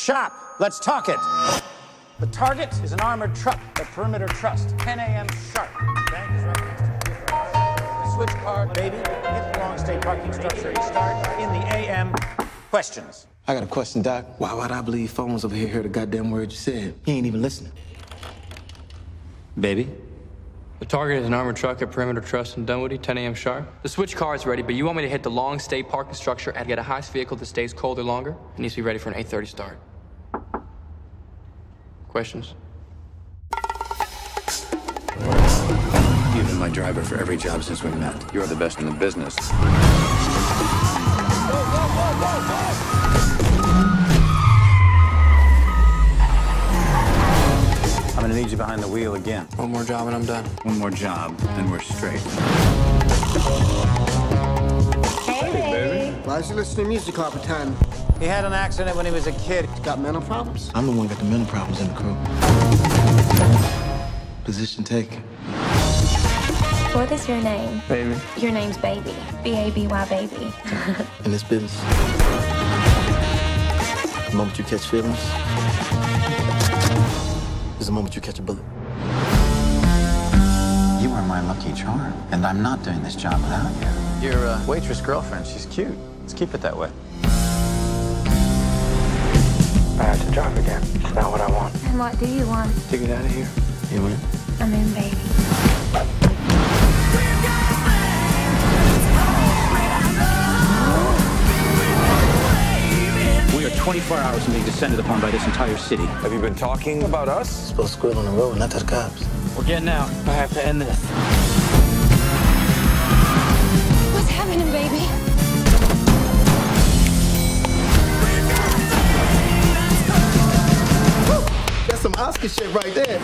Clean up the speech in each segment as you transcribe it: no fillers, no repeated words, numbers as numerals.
shop. Let's talk it. The target is an armored truck at Perimeter Trust. 10 a.m. sharp. Bank is right next to it. Switch car, baby. Hit the long stay parking structure. You start in the a.m. Questions. I got a question, Doc. Why'd I believe phones over here heard the goddamn word you said? He ain't even listening. Baby? The target is an armored truck at Perimeter Trust in Dunwoody, 10 a.m. sharp. The switch car is ready, but you want me to hit the long stay parking structure and get a heist vehicle that stays colder longer? It needs to be ready for an 8:30 start. Questions? You've been my driver for every job since we met. You're the best in the business. I'm gonna need you behind the wheel again. One more job and I'm done. One more job, then we're straight. Hey, baby. Why is he listening to music all the time? He had an accident when he was a kid. Got mental problems? I'm the one got the mental problems in the crew. Position taken. What is your name? Baby. Your name's Baby. B-A-B-Y, baby. In this business, the moment you catch feelings is the moment you catch a bullet. You are my lucky charm, and I'm not doing this job without you. Your waitress girlfriend, she's cute. Let's keep it that way. I have to drive again. It's not what I want. And what do you want? To get out of here. You in? I'm in, baby. We are 24 hours from being descended upon by this entire city. Have you been talking about us? Supposed to squeal on the road, not to the cops. We're getting out. I have to end this. What's happening, baby? That's some Oscar shit right there.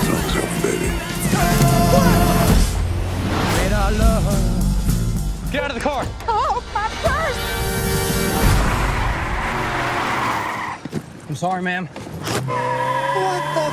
Songs over, baby. Get out of the car! Oh, my purse! I'm sorry, ma'am. What the